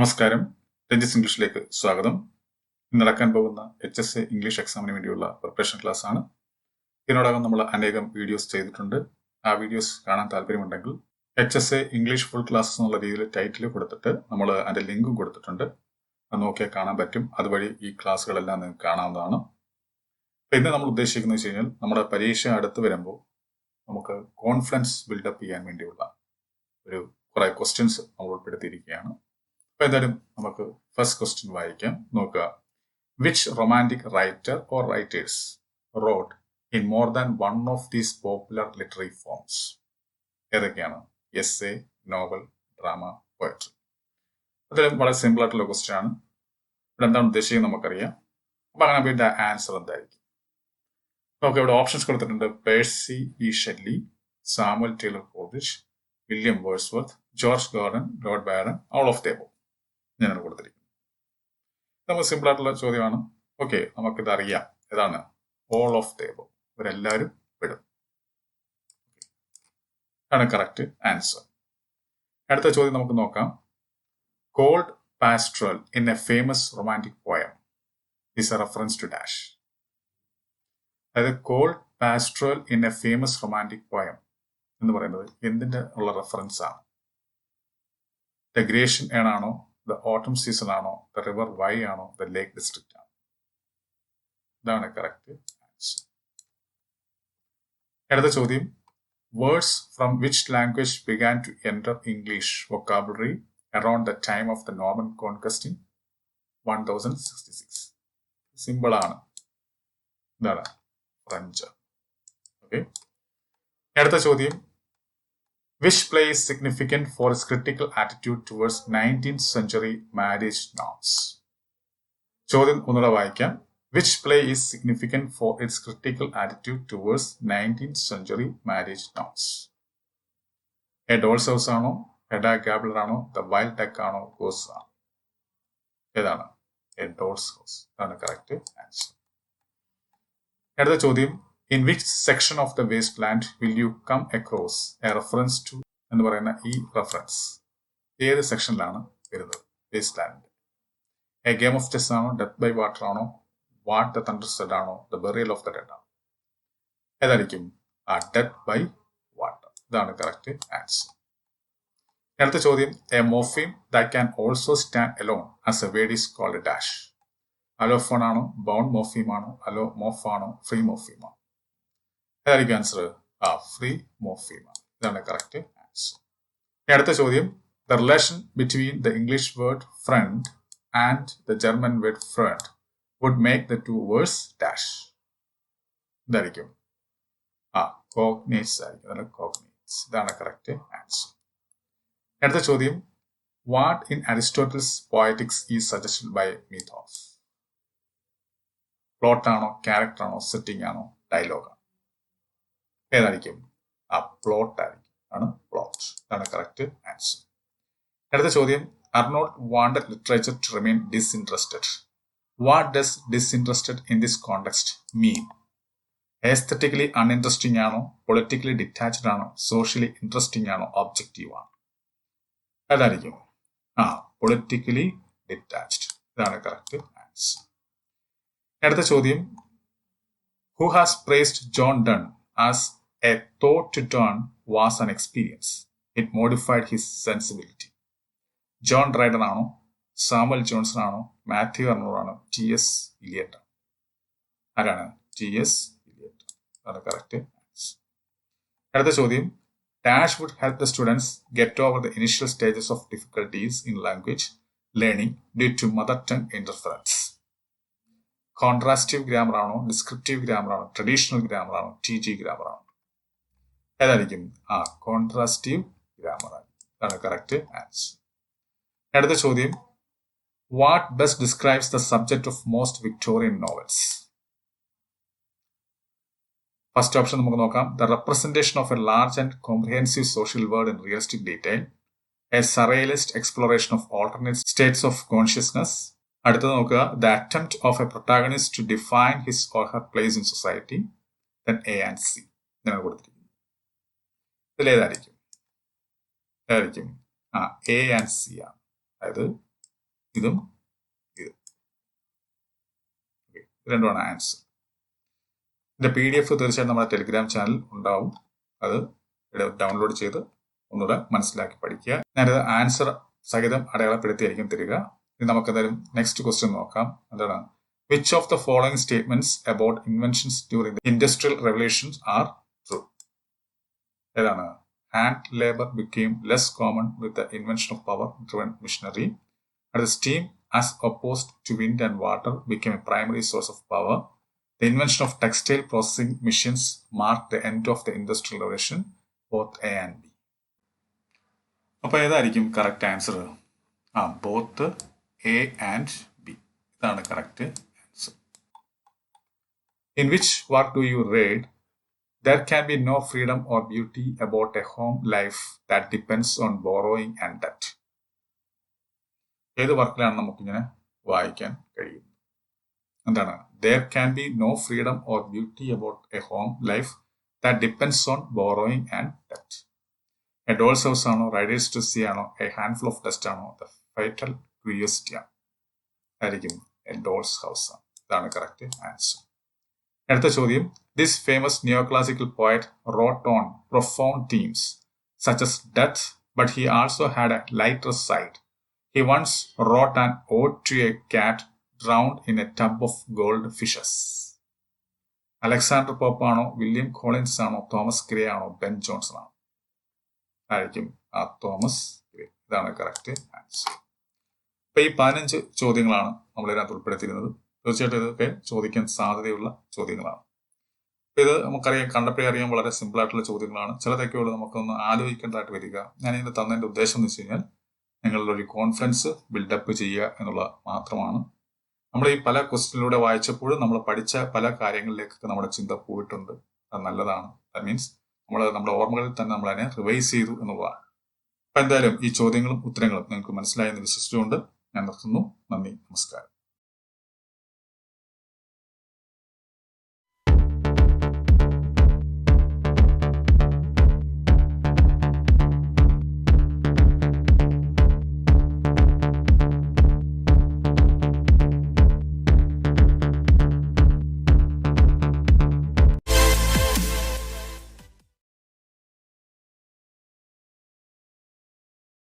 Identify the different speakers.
Speaker 1: നമസ്കാരം, രഞ്ജിസ് ഇംഗ്ലീഷിലേക്ക് സ്വാഗതം. നടക്കാൻ പോകുന്ന HSA ഇംഗ്ലീഷ് എക്സാമിന് വേണ്ടിയുള്ള പ്രിപ്പറേഷൻ ക്ലാസ് ആണ്. ഇതിനോടകം നമ്മൾ അനേകം വീഡിയോസ് ചെയ്തിട്ടുണ്ട്. ആ വീഡിയോസ് കാണാൻ താല്പര്യമുണ്ടെങ്കിൽ HSA ഇംഗ്ലീഷ് ഫുൾ ക്ലാസ് എന്നുള്ള രീതിയിൽ ടൈറ്റിൽ കൊടുത്തിട്ട് നമ്മൾ അതിന്റെ ലിങ്കും കൊടുത്തിട്ടുണ്ട്. അത് നോക്കിയാൽ കാണാൻ പറ്റും. അതുവഴി ഈ ക്ലാസ്സുകളെല്ലാം നിങ്ങൾക്ക് കാണാവുന്നതാണ്. ഇന്ന് നമ്മൾ ഉദ്ദേശിക്കുന്നത് വെച്ച് കഴിഞ്ഞാൽ നമ്മുടെ പരീക്ഷ അടുത്ത് വരുമ്പോൾ നമുക്ക് കോൺഫിഡൻസ് ബിൽഡപ്പ് ചെയ്യാൻ വേണ്ടിയുള്ള കുറെ ക്വസ്റ്റ്യൻസ് നമ്മൾ ഉൾപ്പെടുത്തിയിരിക്കുകയാണ്. അപ്പൊ എന്തായാലും നമുക്ക് ഫസ്റ്റ് ക്വസ്റ്റ്യൻ വായിക്കാം. നോക്കുക. Which romantic writer or writers wrote in more than one of these popular literary forms? ഏതൊക്കെയാണ്? Essay, novel, drama, poetry. അതിൽ വളരെ സിമ്പിൾ ആയിട്ടുള്ള ക്വസ്റ്റ്യൻ ആണ്. ഇവിടെ എന്താണ് ഉദ്ദേശിക്കുന്നത് നമുക്കറിയാം. അപ്പൊ അങ്ങനെ ഇതിന്റെ ആൻസർ എന്തായിരിക്കും? നമുക്ക് ഇവിടെ ഓപ്ഷൻസ് കൊടുത്തിട്ടുണ്ട്. Percy E Shelley, Samuel Taylor Coleridge, William Wordsworth, George Gordon, Lord Byron, all of the above. ഞാനാണ് കൊടുത്തിരിക്കുന്നത്. നമുക്ക് സിമ്പിൾ ആയിട്ടുള്ള ചോദ്യമാണ്. ഓക്കെ, നമുക്കിത് അറിയാം. ഏതാണ്? All of the above. ഇവരെല്ലാവരും പെടും. ആണ് കറക്റ്റ് ആൻസർ. അടുത്ത ചോദ്യം നമുക്ക് നോക്കാം. Cold pastoral in a famous romantic poem is a reference to dash. അതായത് cold pastoral in a famous romantic poem എന്ന് പറയുന്നത് എന്തിന്റെ ഉള്ള റെഫറൻസ് ആണ്? ദ ഗ്രേഷ്യൻ ഏൺ ആണോ, ദ ഓട്ടം സീസൺ ആണോ, ദ റിവർ വൈ ആണോ, ദ ലേക്ക് ഡിസ്ട്രിക്റ്റ് ആണോ? ഇതാണ് കറക്റ്റ് ആൻസർ. അടുത്ത ചോദ്യം. Words from which language began to enter English vocabulary around the time of the Norman conquest in 1066? Simple ആണ്. എന്താണ്? French. Okay. അടുത്ത ചോദ്യം. Which play is significant for its critical attitude towards 19th century marriage norms? ചോദ്യം ഒന്നുകൂടെ വായിക്കാം. Which play is significant for its critical attitude towards 19th century marriage norms? A Doll's House ആണോ, Hedda Gabler ആണോ, The Wild Duck ആണോ, Ghosts ആണോ? ഏതാണ്? A Doll's House. അതാണ് correct answer. അടുത്ത ചോദ്യം. In which section of the wasteland will you come across a reference to എന്ന് പറയുന്ന ഈ റെഫറൻസ് ഏത് സെക്ഷനിലാണ് വരുന്നത്? Waste land. A game of chess ആണോ, ഡെത്ത് ബൈ വാട്ടർ ആണോ, വാട്ട് ദ തണ്ടർ സെഡ് ആണോ, the burial of the dead ആണോ? ഏതായിരിക്കും? Death by water. ഇതാണ് കറക്റ്റ് ആൻസർ. അടുത്ത ചോദ്യം. A morpheme that can also stand alone as a word is called a dash. Allophone ആണോ, bound morpheme ആണോ, morph ആണോ, free morpheme ആണോ? ഏതായിരിക്കും ആൻസർ? ഫ്രീ മോർഫീം ആണ്. ഇതാണ് കറക്റ്റ് ആൻസർ. അടുത്ത ചോദ്യം. The relation between the English word friend and the German word friend would make the two words dash. ഇതായിരിക്കും കോഗ്നേറ്റ്സ് ആയിരിക്കും. കോഗ്നേറ്റ്സ്. ഇതാണ് കറക്റ്റ് ആൻസർ. അടുത്ത ചോദ്യം. What in Aristotle's poetics is suggested by mythos? Plot ആണോ, character ആണോ, setting ആണോ, dialogue ആണോ? ഏതായിരിക്കും? പ്ലോട്ട് ആയിരിക്കും. ആണ് പ്ലോട്ട്. ഇതാണ് കറക്റ്റ് ആൻസർ. അടുത്ത ചോദ്യം. Arnold wanted literature to remain disinterested. What does disinterested in this context mean? Aesthetically uninteresting ആണോ, പൊളിറ്റിക്കലി ഡിറ്റാച്ച്ഡ് ആണോ, സോഷ്യലി ഇൻട്രസ്റ്റിംഗ് ആണോ, ഒബ്ജക്റ്റീവ് ആണോ? ഏതായിരിക്കും? Politically detached. ഇതാണ് കറക്റ്റ് ആൻസർ. അടുത്ത ചോദ്യം. Who has praised John Donne as a thought to John was an experience. It modified his sensibility. John Dryden ആണോ, Samuel Johnson ആണോ, മാത്യു അർണോൾഡ് ആണോ, TS ഇലിയട്ട്? ആരാണ്? TS Eliot. അതാണ് correct answer. അടുത്ത ചോദ്യം. Dash would help the students get over the initial stages of difficulties in language learning due to mother tongue interference. Contrastive grammar ആണോ, descriptive grammar ആണോ, traditional grammar ആണോ, TG grammar ആണോ? ഏതായിരിക്കും? കോൺട്രാസ്റ്റീവ് grammar ആണ്. ഇതാണ് correct answer. അടുത്ത ചോദ്യം. What best describes the subject of most Victorian novels? First option നമുക്ക് നോക്കാം. The representation of a large and comprehensive social world in realistic detail, a surrealist exploration of alternate states of consciousness. അടുത്തത് നോക്കുക. The attempt of a protagonist to define his or her place in society. Then A and C. ഇങ്ങനെ കൊടുത്തിരിക്കുന്നു. ഇതിലേതായിരിക്കും? A and C ആണ്. അതായത് ഇതും ഇതും. രണ്ടുമാണ് answer. ഇതിന്റെ PDF തീർച്ചയായിട്ടും നമ്മുടെ ടെലിഗ്രാം ചാനൽ ഉണ്ടാവും. അത് ഡൗൺലോഡ് ചെയ്ത് ഒന്നുകൂടെ മനസ്സിലാക്കി പഠിക്കുക. ഞാനിത് ആൻസർ സഹിതം അടയാളപ്പെടുത്തിയായിരിക്കും തരിക. ഇനി നമുക്ക് എന്തായാലും നെക്സ്റ്റ് ക്വസ്റ്റ്യൻ നോക്കാം. എന്താണ്? Which of the following statements about inventions during the industrial revolutions are true? ഏതാണ്? Hand labor became less common with the invention of power-driven machinery. And the steam, as opposed to wind and water, became a primary source of power. The invention of textile processing machines marked the end of the industrial revolution. Both A and B. അപ്പോൾ ഏതായിരിക്കും correct answer? Both A and B. ഇതാണ് correct answer. In which work do you read? There can be no freedom or beauty about a home life that depends on borrowing and debt. ഏത് വർക്കിലാണ് നമുക്കിങ്ങനെ വായിക്കാൻ കഴിയും? എന്താണ്? There can be no freedom or beauty about a home life that depends on borrowing and debt. A doll's house ആണോ, riders to sea ആണോ, a handful of dust ആണോ, the fatal curiosity ആണ്? ആയിരിക്കും a doll's house ആണ്. ഇതാണ് correct answer. അടുത്ത ചോദ്യം. This famous neoclassical poet wrote on profound themes such as death, but he also had a lighter side. He once wrote an ode to a cat drowned in a tub of gold fishes. Alexander pop ആണോ, William Collins ആണോ, Thomas grey ആണോ, Ben Johnson ആണോ? ആയിരിക്കും Thomas grey. ഇതാണ് correct answer. അപ്പൊ ഈ 15 ചോദ്യങ്ങളാണ് നമ്മളിതിനകത്ത് ഉൾപ്പെടുത്തിയിരുന്നത്. തീർച്ചയായിട്ടും ഇതൊക്കെ ചോദിക്കാൻ സാധ്യതയുള്ള ചോദ്യങ്ങളാണ്. ഇത് നമുക്കറിയാം, കണ്ടപ്പോഴേ അറിയാൻ വളരെ സിമ്പിൾ ആയിട്ടുള്ള ചോദ്യങ്ങളാണ്. ചിലതൊക്കെ ഉള്ളൂ നമുക്കൊന്ന് ആലോചിക്കേണ്ടതായിട്ട് വരിക. ഞാൻ ഇതിന് തന്നതിന്റെ ഉദ്ദേശം എന്ന് വെച്ച് കഴിഞ്ഞാൽ നിങ്ങളുടെ ഒരു കോൺഫിഡൻസ് ബിൽഡപ്പ് ചെയ്യുക എന്നുള്ള മാത്രമാണ്. നമ്മൾ ഈ പല ക്വസ്റ്റ്യനിലൂടെ വായിച്ചപ്പോഴും നമ്മൾ പഠിച്ച പല കാര്യങ്ങളിലേക്കൊക്കെ നമ്മുടെ ചിന്ത പോയിട്ടുണ്ട്. അത് നല്ലതാണ്. ദാറ്റ് മീൻസ് നമ്മുടെ ഓർമ്മകളിൽ തന്നെ നമ്മൾ അതിനെ റിവൈസ് ചെയ്തു എന്നുള്ളതാണ്. അപ്പൊ എന്തായാലും ഈ ചോദ്യങ്ങളും ഉത്തരങ്ങളും നിങ്ങൾക്ക് മനസ്സിലായെന്ന് വിശ്വസിച്ചുകൊണ്ട് ഞാൻ നിർത്തുന്നു. നന്ദി, നമസ്കാരം.